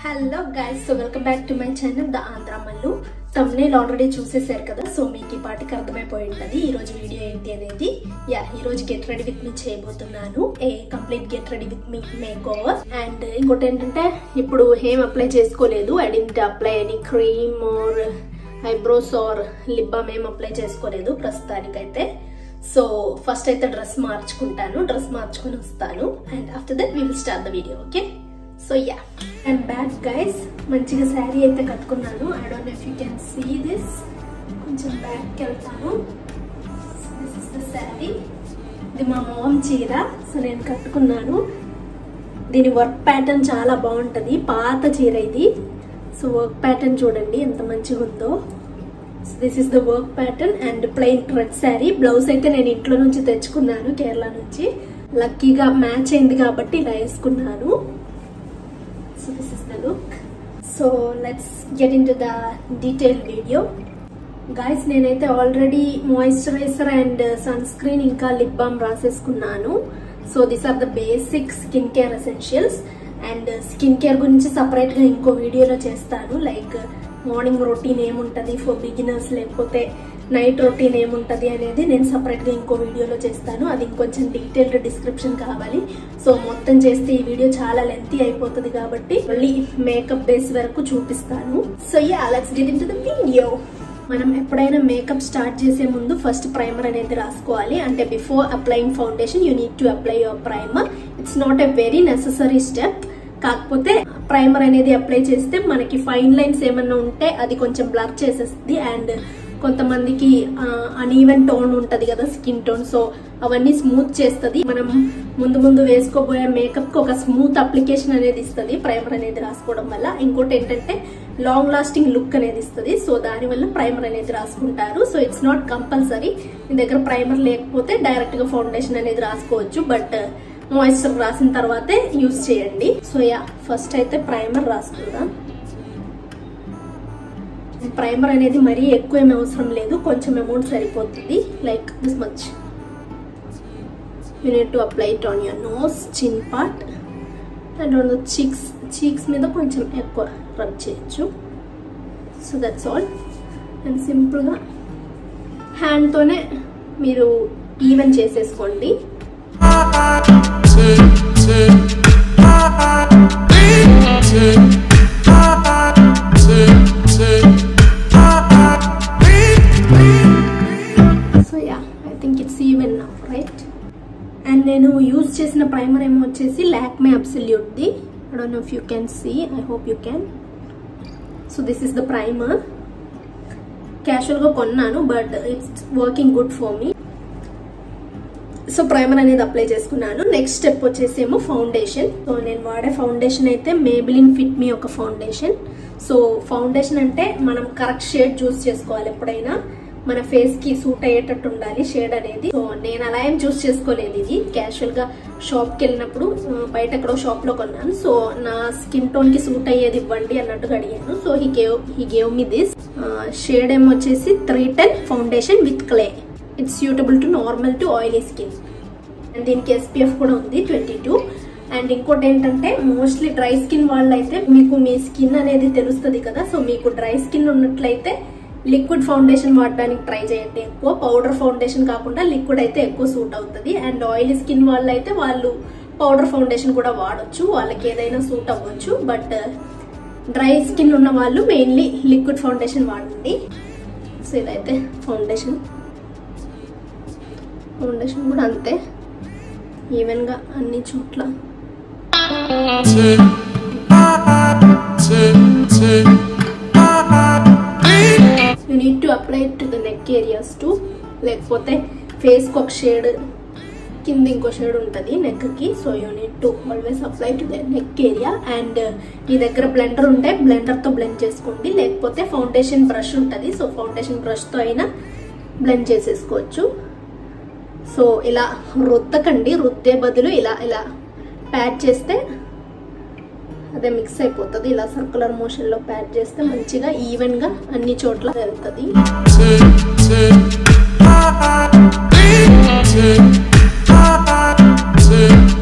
Hello guys, so welcome back to my channel the Andhra Mallu. thumbnail already చూసేసారు కదా, సో మీకు ఈ పాటికి అర్థమైపోయి ఉంటుంది ఈ రోజు వీడియో ఏంటి అనేది. ఈ రోజు గెట్ రెడీ విత్ మీ చేయబోతున్నాను, a complete get ready with me makeover. And ఇంకోటి ఏంటంటే, ఇప్పుడు ఏం అప్లై చేసుకోలేదు. I didn't apply any cream or eyebrows or lip balm ఏం అప్లై చేసుకోలేదు ప్రస్తుతానికైతే. సో ఫస్ట్ అయితే డ్రెస్ మార్చుకుంటాను, డ్రెస్ మార్చుకొని వస్తాను. And after that we will start the video. Okay, so and back guys, మంచిగా శారీ అయితే కట్టుకున్నాను. I don't know if you can see this. కొంచెం బ్యాక్కి వెళ్తాను. This is the sari. ఇది మా మామ్ చీర, సో నేను కట్టుకున్నాను. దీని వర్క్ ప్యాటర్న్ చాలా బాగుంటుంది, పాత చీర ఇది. సో వర్క్ ప్యాటర్న్ చూడండి ఎంత మంచిగా ఉందో. This is the work pattern and plain red sari. Blouse అయితే నేను ఇంట్లో నుంచి తెచ్చుకున్నాను, కేరళ నుంచి. లక్కీగా మ్యాచ్ అయింది కాబట్టి ఇలా వేసుకున్నాను. So this is the look. So let's get into the detailed video. Guys, నేనైతే already moisturiser and sunscreen ఇంకా లిప్ బామ్ రాసేసుకున్నాను. So these are the basic skin care essentials. And skin care గురించి separate గా ఇంకో వీడియోలో చేస్తాను. Like morning routine ఏముంటది for beginners, లేకపోతే నైట్ రొటీన్ ఏముంటది అనేది నేను సపరేట్ గా ఇంకో వీడియోలో చేస్తాను. అది ఇంకొంచెం డీటెయిల్డ్ డిస్క్రిప్షన్ కావాలి. సో మొత్తం చేస్తే ఈ వీడియో చాలా లెంతీ అయిపోతుంది కాబట్టి మళ్ళీ మేకప్ బేస్ వరకు చూపిస్తాను. So let's get into the video. మనం ఎప్పుడైనా మేకప్ స్టార్ట్ చేసే ముందు ఫస్ట్ ప్రైమర్ అనేది రాసుకోవాలి. అంటే before applying foundation you need to apply your primer. It's not a very necessary step. కాకపోతే ప్రైమర్ అనేది అప్లై చేస్తే మనకి ఫైన్ లైన్స్ ఏమన్నా ఉంటే అది కొంచెం బ్లర్ చేసేస్తుంది. అండ్ కొంతమందికి అన్ఈవెన్ టోన్ ఉంటది కదా, స్కిన్ టోన్, సో అవన్నీ స్మూత్ చేస్తుంది. మనం ముందు వేసుకోబోయే మేకప్ కి ఒక స్మూత్ అప్లికేషన్ అనేది ఇస్తుంది ప్రైమర్ అనేది రాసుకోవడం వల్ల. ఇంకోటి ఏంటంటే లాంగ్ లాస్టింగ్ లుక్ అనేది ఇస్తుంది. సో దానివల్ల ప్రైమర్ అనేది రాసుకుంటారు. So it's not compulsory. మీ దగ్గర ప్రైమర్ లేకపోతే డైరెక్ట్ గా ఫౌండేషన్ అనేది రాసుకోవచ్చు, బట్ మాయిశ్చర్ రాసిన తర్వాతే యూజ్ చేయండి. సో ఫస్ట్ అయితే ప్రైమర్ రాసుకుందాం. ప్రైమర్ అనేది మరీ ఎక్కువ ఏమి అవసరం లేదు, కొంచెం అమౌంట్ సరిపోతుంది. Like this much. You need to apply it on your nose, chin part and on the cheeks మీద కొంచెం ఎక్కువ రబ్ చేయొచ్చు. So that's all. అండ్ సింపుల్గా హ్యాండ్తోనే మీరు ఈవెన్ చేసేసుకోండి. అండ్ నేను యూజ్ చేసిన ప్రైమర్ ఏమో వచ్చేసి లాక్మే అబ్సల్యూట్ ది. I don't know if you can see, I hope you can. So this is the primer. Casual గా కొన్నాను, but it's working good for me. So primer అనేది అప్లై చేసుకున్నాను. నెక్స్ట్ స్టెప్ వచ్చేసి ఏమో ఫౌండేషన్. సో నేను వాడే foundation అయితే Maybelline fit మీ ఒక ఫౌండేషన్. సో ఫౌండేషన్ అంటే మనం కరెక్ట్ షేడ్ చూస్ చేసుకోవాలి. ఎప్పుడైనా మన ఫేస్ కి సూట్ అయ్యేటట్టు ఉండాలి షేడ్ అనేది. సో నేను అలా ఏం చూస్ చేసుకోలేదు. ఇది క్యాజువల్ గా షాప్ కి వెళ్ళినప్పుడు బయట ఎక్కడో షాప్ లో కొన్నాను. సో నా స్కిన్ టోన్ కి సూట్ అయ్యేది ఇవ్వండి అన్నట్టుగా అడిగాను. So he gave me this shade ఏమో వచ్చేసి 310 foundation with clay. It's suitable to normal to oily skin. And దీనికి SPF కూడా ఉంది 22. అండ్ ఇంకోటి ఏంటంటే, మోస్ట్లీ డ్రై స్కిన్ వాళ్ళైతే మీకు మీ స్కిన్ అనేది తెలుస్తుంది కదా. సో మీకు డ్రై స్కిన్ ఉన్నట్లయితే లిక్విడ్ ఫౌండేషన్ వాడడానికి ట్రై చేయండి. ఎక్కువ పౌడర్ ఫౌండేషన్ కాకుండా లిక్విడ్ అయితే ఎక్కువ సూట్ అవుతుంది. అండ్ ఆయిలీ స్కిన్ వాళ్ళు అయితే వాళ్ళు పౌడర్ ఫౌండేషన్ కూడా వాడచ్చు, వాళ్ళకి ఏదైనా సూట్ అవ్వచ్చు. బట్ డ్రై స్కిన్ ఉన్న వాళ్ళు మెయిన్లీ లిక్విడ్ ఫౌండేషన్ వాడండి. సో ఇదైతే ఫౌండేషన్ కూడా అంతే, ఈవెన్ గా అన్ని చోట్ల. You need to apply to the neck areas too. లేకపోతే ఫేస్ కి ఒక షేడ్, కింద ఇంకో షేడ్ ఉంటుంది నెక్ కి. So you need to always apply to the neck area. And మీ దగ్గర బ్లెండర్ ఉంటే బ్లెండర్ తో బ్లెండ్ చేసుకోండి, లేకపోతే ఫౌండేషన్ బ్రష్ ఉంటుంది. సో ఫౌండేషన్ బ్రష్ తో అయినా బ్లెండ్ చేసేసుకోవచ్చు. సో ఇలా రుద్దకండి, రుద్దే బదులు ఇలా ప్యాచ్ చేస్తే అదే మిక్స్ అయిపోతుంది. ఇలా సర్కులర్ మోషన్ లో ప్యాచ్ చేస్తే మంచిగా ఈవెన్ గా అన్ని చోట్ల వెళ్తుంది. So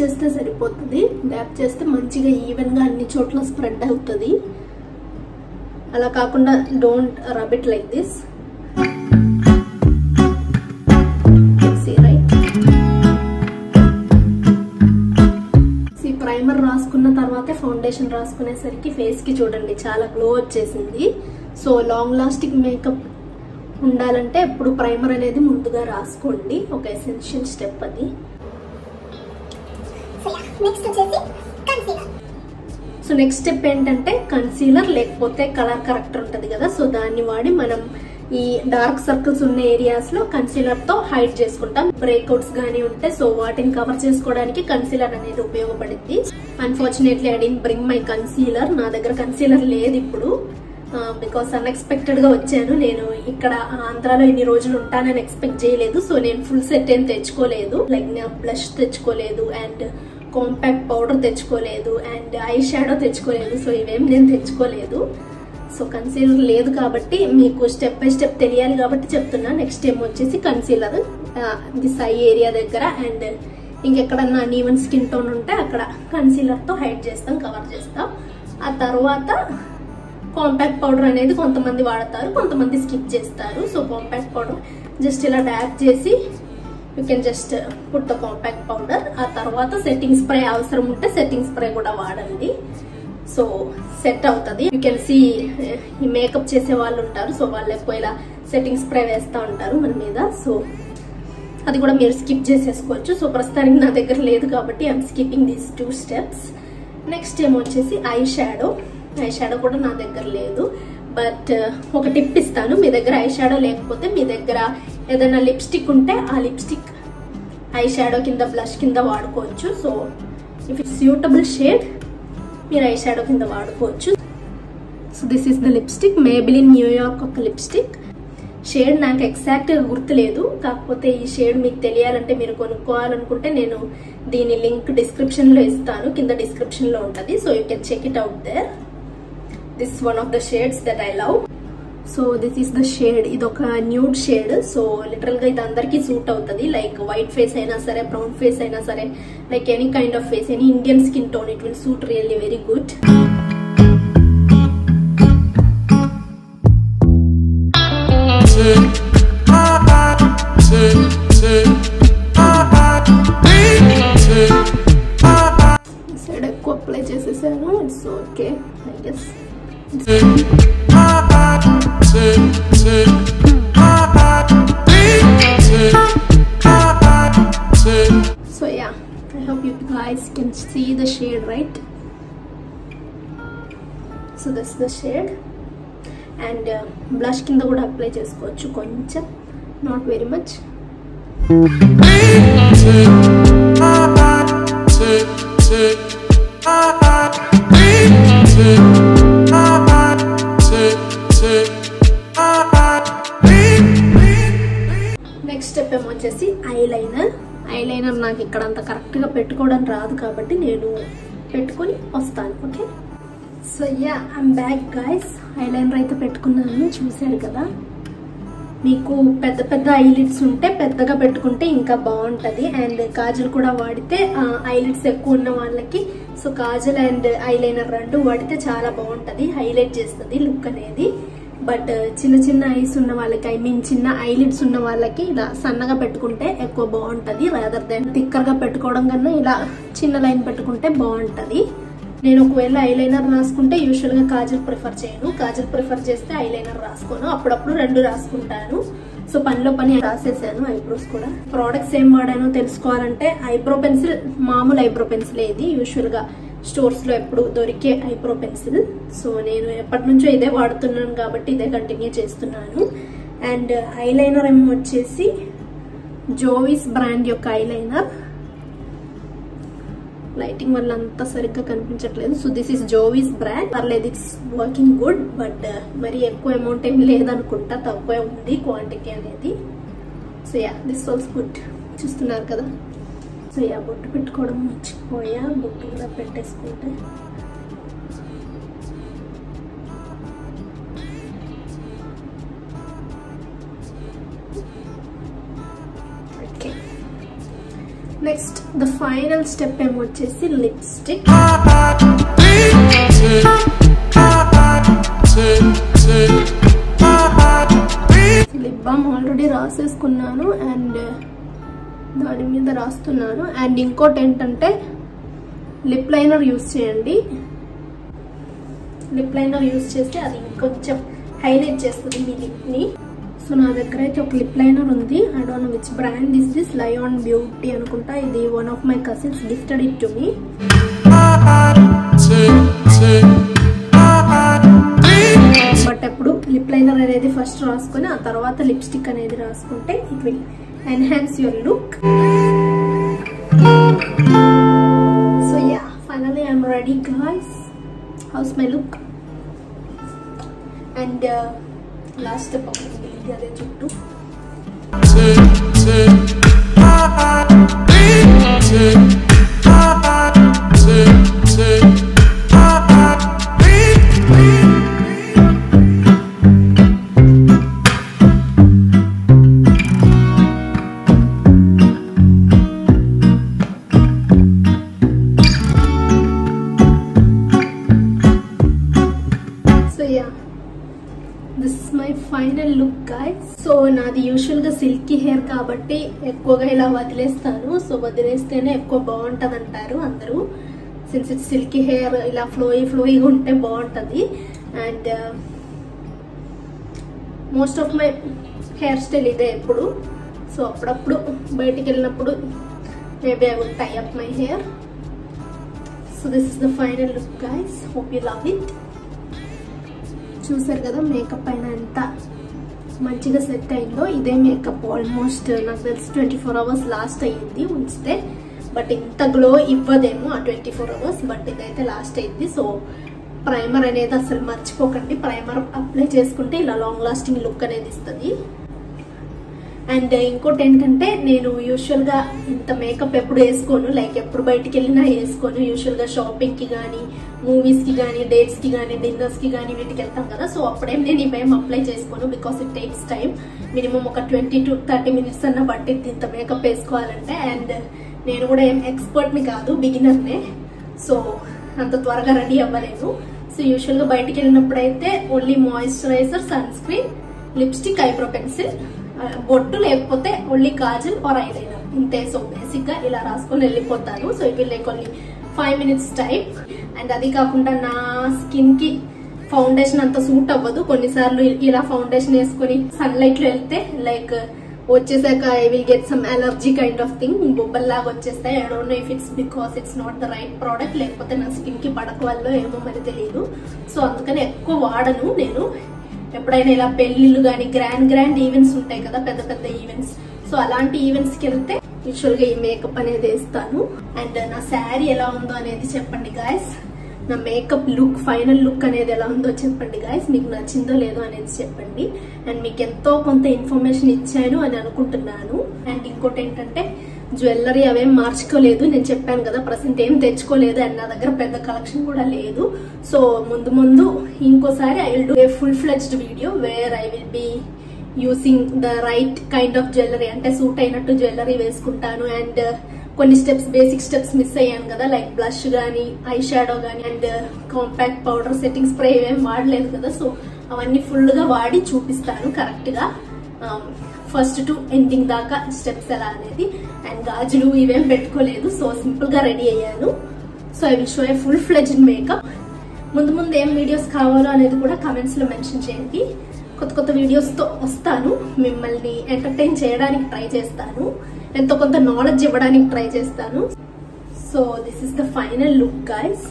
చేస్తే సరిపోతుంది. డ్యాప్ చేస్తే మంచిగా ఈవెన్గా అన్ని చోట్ల స్ప్రెడ్ అవుతుంది. అలా కాకుండా don't rub it like this. Primer రాసుకున్న తర్వాతే ఫౌండేషన్ రాసుకునేసరికి ఫేస్ కి చూడండి చాలా గ్లో వచ్చేసింది. సో లాంగ్ లాస్టింగ్ మేకప్ ఉండాలంటే ఎప్పుడు ప్రైమర్ అనేది ముందుగా రాసుకోండి. ఒక ఎసెన్షియల్ స్టెప్ అది. సో నెక్స్ట్ స్టెప్ ఏంటంటే కన్సీలర్ లేకపోతే కలర్ కరెక్టర్ ఉంటుంది కదా, సో దాన్ని వాడి మనం ఈ డార్క్ సర్కిల్స్ ఉన్న ఏరియాస్ లో కన్సీలర్ తో హైడ్ చేసుకుంటాం. బ్రేక్అవుట్స్ గానీ ఉంటే సో వాటిని కవర్ చేసుకోవడానికి కన్సీలర్ అనేది ఉపయోగపడింది. Unfortunately I didn't bring my concealer. నా దగ్గర కన్సీలర్ లేదు ఇప్పుడు, బికాస్ అన్ఎక్స్పెక్టెడ్ గా వచ్చాను. నేను ఇక్కడ ఆంధ్రాలో ఇన్ని రోజులు ఉంటానని ఎక్స్పెక్ట్ చేయలేదు. సో నేను ఫుల్ సెట్ ఏం తెచ్చుకోలేదు. లైక్ నేను బ్లష్ తెచ్చుకోలేదు, అండ్ కాంపాక్ట్ పౌడర్ తెచ్చుకోలేదు, అండ్ ఐ షాడో తెచ్చుకోలేదు. సో ఇవేం నేను తెచ్చుకోలేదు. సో కన్సీలర్ లేదు కాబట్టి మీకు స్టెప్ బై స్టెప్ తెలియాలి కాబట్టి చెప్తున్నా. నెక్స్ట్ ఏమో వచ్చేసి కన్సీలర్ దిస్ ఐ ఏరియా దగ్గర అండ్ ఇంకెక్కడన్నా అన్ఈవెన్ స్కిన్ టోన్ ఉంటే అక్కడ కన్సీలర్ తో హైడ్ చేస్తాం, కవర్ చేస్తాం. ఆ తర్వాత కాంపాక్ట్ పౌడర్ అనేది కొంతమంది వాడతారు, కొంతమంది స్కిప్ చేస్తారు. సో కాంపాక్ట్ పౌడర్ జస్ట్ ఇలా డ్యాప్ చేసి you can just put the compact powder. ఆ తర్వాత సెట్టింగ్ స్ప్రే అవసరం ఉంటే సెట్టింగ్ స్ప్రే కూడా వాడండి. సో సెట్ అవుతుంది. యూ కెన్ సీ ఈ మేకప్ చేసే వాళ్ళు ఉంటారు, సో వాళ్ళు ఎక్కువ ఇలా సెట్టింగ్ స్ప్రే వేస్తూ ఉంటారు మన మీద. సో అది కూడా మీరు స్కిప్ చేసేసుకోవచ్చు. సో ప్రస్తుతానికి నా దగ్గర లేదు కాబట్టి I'm skipping these 2 steps. Next ఏమో వచ్చేసి ఐ షాడో. ఐ షాడో కూడా నా దగ్గర లేదు, బట్ ఒక టిప్ ఇస్తాను. మీ దగ్గర ఐ షాడో లేకపోతే మీ దగ్గర ఏదైనా లిప్స్టిక్ ఉంటే ఆ లిప్స్టిక్ ఐ షాడో కింద బ్లష్ కింద వాడుకోవచ్చు. So if it's suitable shade మీరు ఐ షాడో కింద వాడుకోవచ్చు. So this is the lipstick, Maybelline New York ఒక లిప్స్టిక్. షేడ్ నాకు ఎగ్జాక్ట్ గా గుర్తులేదు, కాకపోతే ఈ షేడ్ మీకు తెలియాలంటే మీరు కొనుక్కోవాలనుకుంటే నేను దీని లింక్ డిస్క్రిప్షన్ లో ఇస్తాను, కింద డిస్క్రిప్షన్ లో ఉంటుంది. So you can check it out there. This is one of the shades that I love. So this is the shade. ఇది ఒక న్యూడ్ షేడ్. సో లిటరల్ గా ఇది అందరికి సూట్ అవుతుంది. లైక్ వైట్ ఫేస్ అయినా సరే, బ్రౌన్ ఫేస్ అయినా సరే, like any kind of face, any Indian skin tone, it will suit really very good. Side ఎక్కువ అప్లై చేసేసాను. It's okay I guess. So yeah, I hope you guys can see the shade, right? So that's the shade. And blush కింద కూడా apply చేసుకోవచ్చు కొంచెం, not very much. Next step ఏమో వచ్చేసి eyeliner. Eyeliner నాకు ఇక్కడ అంత కరెక్ట్ గా పెట్టుకోవడం రాదు కాబట్టి నేను పెట్టుకొని వస్తాను. Okay, so yeah I'm back guys. Eyeliner అయితే పెట్టుకున్నాను, చూసారు కదా. మీకు పెద్ద పెద్ద ఐలిడ్స్ ఉంటే పెద్దగా పెట్టుకుంటే ఇంకా బాగుంటది. అండ్ కాజల్ కూడా వాడితే ఐలిడ్స్ ఎక్కువ ఉన్న వాళ్ళకి సో కాజల్ అండ్ ఐలైనర్ రెండు వాడితే చాలా బాగుంటది, హైలైట్ చేస్తుంది లుక్ అనేది. బట్ చిన్న చిన్న ఐస్ ఉన్న వాళ్ళకి, ఐ మీన్ చిన్న ఐలిడ్స్ ఉన్న వాళ్ళకి ఇలా సన్నగా పెట్టుకుంటే ఎక్కువ బాగుంటది, రాదర్ దెన్ థిక్కర్ గా పెట్టుకోవడం కన్నా ఇలా చిన్న లైన్ పెట్టుకుంటే బాగుంటది. నేను ఒకవేళ ఐలైనర్ రాసుకుంటే యూజువల్ గా కాజల్ ప్రిఫర్ చేయను, కాజల్ ప్రిఫర్ చేస్తే ఐలైనర్ రాసుకోను. అప్పుడప్పుడు రెండు రాసుకుంటాను. సో పనిలో పని రాసేసాను. ఐబ్రోస్ కూడా ప్రోడక్ట్స్ ఏం వాడానో తెలుసుకోవాలంటే ఐబ్రో పెన్సిల్, మామూలు ఐబ్రో పెన్సిల్ ఇది యూజువల్ గా స్టోర్స్ లో ఎప్పుడు దొరికే ఐబ్రో పెన్సిల్. సో నేను ఎప్పటి నుంచో ఇదే వాడుతున్నాను కాబట్టి ఇదే కంటిన్యూ చేస్తున్నాను. అండ్ ఐలైనర్ ఏమో వచ్చేసి జోవిస్ బ్రాండ్ యొక్క ఐలైనర్. లైటింగ్ వల్ల అంత సరిగ్గా కనిపించట్లేదు. So this is Jovees brand. పర్లేదు, ఇట్స్ వర్కింగ్ గుడ్. బట్ మరి ఎక్కువ అమౌంట్ ఏం లేదనుకుంటా, తక్కువే ఉంది క్వాంటిటీ అనేది. So yeah this also good. చూస్తున్నారు కదా. సో యా బొట్టు పెట్టుకోవడం మర్చిపోయా, బొట్టు కూడా పెట్టేసుకుంటే. Okay, next the final step ఏమో వచ్చేసి లిప్స్టిక్. లిప్ బామ్ ఆల్రెడీ రాసేసుకున్నాను అండ్ దాని మీద రాస్తున్నాను. అండ్ ఇంకోటి ఏంటంటే లిప్ లైనర్ యూజ్ చేయండి. లిప్ లైనర్ యూజ్ చేస్తే అది ఇంకొంచెం హైలైట్ చేస్తుంది మీ లిప్ని. సో నా దగ్గర అయితే ఒక లిప్ లైనర్ ఉంది. I don't know which brand is this, Lyon beauty అనుకుంటా. ఇది one of my cousins gifted it to me. But ఎప్పుడు లిప్ లైనర్ అనేది ఫస్ట్ రాసుకొని ఆ తర్వాత లిప్స్టిక్ అనేది రాసుకుంటే it will enhance your look. So yeah, finally I'm ready guys. How's my look? And last step అవుతుంది అదే చుట్టూ. This is my final look guys. So నాది యూజువల్ గా సిల్కీ హెయిర్ కాబట్టి ఎక్కువగా ఇలా వదిలేస్తాను. సో వదిలేస్తేనే ఎక్కువ బాగుంటది అంటారు అందరూ. సిన్స్ ఇట్స్ సిల్కీ హెయిర్ ఇలా ఫ్లోయిగా ఉంటే బాగుంటది. And most of my hairstyle ఇదే ఎప్పుడు. సో అప్పుడప్పుడు బయటికి వెళ్ళినప్పుడు maybe I will tie up my hair. So this is the final look guys. Hope you love it. చూసారు కదా మేకప్ అయినా ఎంత మంచిగా సెట్ అయిందో. ఇదే మేకప్ ఆల్మోస్ట్ నాకు తెలిసి 24 hours లాస్ట్ అయ్యింది ఉంచితే. బట్ ఇంత గ్లో ఇవ్వదేమో ఆ 24 hours. బట్ ఇదైతే లాస్ట్ అయింది. సో ప్రైమర్ అనేది అసలు మర్చిపోకండి. ప్రైమర్ అప్లై చేసుకుంటే ఇలా లాంగ్ లాస్టింగ్ లుక్ అనేది ఇస్తుంది. అండ్ ఇంకోటి ఏంటంటే నేను యూజువల్గా ఇంత మేకప్ ఎప్పుడు వేసుకోను. లైక్ ఎప్పుడు బయటికి వెళ్ళినా వేసుకోను. యూజువల్గా షాపింగ్కి కానీ, మూవీస్కి కానీ, డేట్స్కి కానీ, డిన్నర్స్కి కానీ వీటికి వెళ్తాం కదా. సో అప్పుడేం నేను ఇవేం అప్లై చేసుకోను. Because it takes time. Minimum ఒక 20 to 30 minutes అన్న పట్టిద్ది ఇంత మేకప్ వేసుకోవాలంటే. అండ్ నేను కూడా ఏం ఎక్స్పర్ట్ని కాదు, బిగినర్నే. సో అంత త్వరగా రెడీ అవ్వలేను. సో యూజువల్గా బయటికి వెళ్ళినప్పుడైతే only moisturiser, sunscreen, lipstick, eyebrow pencil, బొట్టు, లేకపోతే ఓన్లీ కాజల్ ఆర్ ఐలైనర్ ఇంతే. సో బేసిక్ గా ఇలా రాసుకొని వెళ్ళిపోతాను. So it will like only 5 minutes time. And అది కాకుండా నా స్కిన్ కి ఫౌండేషన్ అంత సూట్ అవ్వదు. కొన్నిసార్లు ఇలా ఫౌండేషన్ వేసుకొని సన్ లైట్ లో వెళ్తే లైక్ వచ్చేసాక I will get some allergy kind of thing. బొబ్బల్లాగా వచ్చేస్తాయి. I don't know if it's because it's not the right product, లేకపోతే నా స్కిన్ కి పడక వల్ల ఏమో మరి తెలియదు. సో అందుకని ఎక్కువ వాడను నేను. ఎప్పుడైనా ఇలా పెళ్లిళ్ళు కానీ గ్రాండ్ ఈవెంట్స్ ఉంటాయి కదా, పెద్ద పెద్ద ఈవెంట్స్. సో అలాంటి ఈవెంట్స్ కి వెళ్తే యూజువల్ గా ఈ మేకప్ అనేది వేస్తాను. అండ్ నా శారీ ఎలా ఉందో అనేది చెప్పండి గాయస్. నా మేకప్ లుక్, ఫైనల్ లుక్ అనేది ఎలా ఉందో చెప్పండి గాయస్. మీకు నచ్చిందో లేదో అనేది చెప్పండి. అండ్ మీకు ఎంతో కొంత ఇన్ఫర్మేషన్ ఇచ్చాను అని అనుకుంటున్నాను. అండ్ ఇంకోటి ఏంటంటే జ్యువెలరీ అవేం మార్చుకోలేదు. నేను చెప్పాను కదా ప్రెసెంట్ ఏం తెచ్చుకోలేదు. అండ్ నా దగ్గర పెద్ద కలెక్షన్ కూడా లేదు. సో ముందు ఇంకోసారి I will do a full fledged video where I will be using the right kind of jewellery. అంటే సూట్ అయినట్టు జ్యువెలరీ వేసుకుంటాను. అండ్ కొన్ని స్టెప్స్, బేసిక్ స్టెప్స్ మిస్ అయ్యాను కదా, లైక్ బ్లష్ కానీ, ఐ షాడో కానీ, and compact powder, setting spray ఏమేమి వాడలేదు కదా. సో అవన్నీ ఫుల్ గా వాడి చూపిస్తాను కరెక్ట్ గా, ఫస్ట్ టు ఎండింగ్ దాకా స్టెప్స్ ఎలా అనేది. అండ్ గాజులు ఇవేం పెట్టుకోలేదు. సో సింపుల్ గా రెడీ అయ్యాను. So I will show A full fledged makeup. ముందు ఏం వీడియోస్ కావాలో అనేది కూడా కమెంట్స్ లో మెన్షన్ చేయండి. కొత్త వీడియోస్ తో వస్తాను. మిమ్మల్ని ఎంటర్టైన్ చేయడానికి ట్రై చేస్తాను. ఎంతో కొంత నాలెడ్జ్ ఇవ్వడానికి ట్రై చేస్తాను. So this is the final look guys.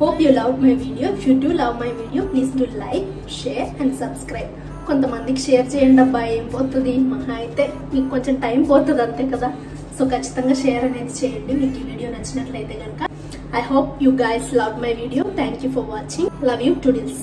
Hope you loved my video. If you do love my video, please do like, share and subscribe. కొంతమందికి షేర్ చేయండి అబ్బా, ఏం పోతుంది, మహా అయితే మీకు కొంచెం టైం పోతుంది అంతే కదా. సో ఖచ్చితంగా షేర్ అనేది చేయండి మీకు ఈ వీడియో నచ్చినట్లయితే కనుక. I hope you guys loved my video. Thank you for watching. Love you. Toodles.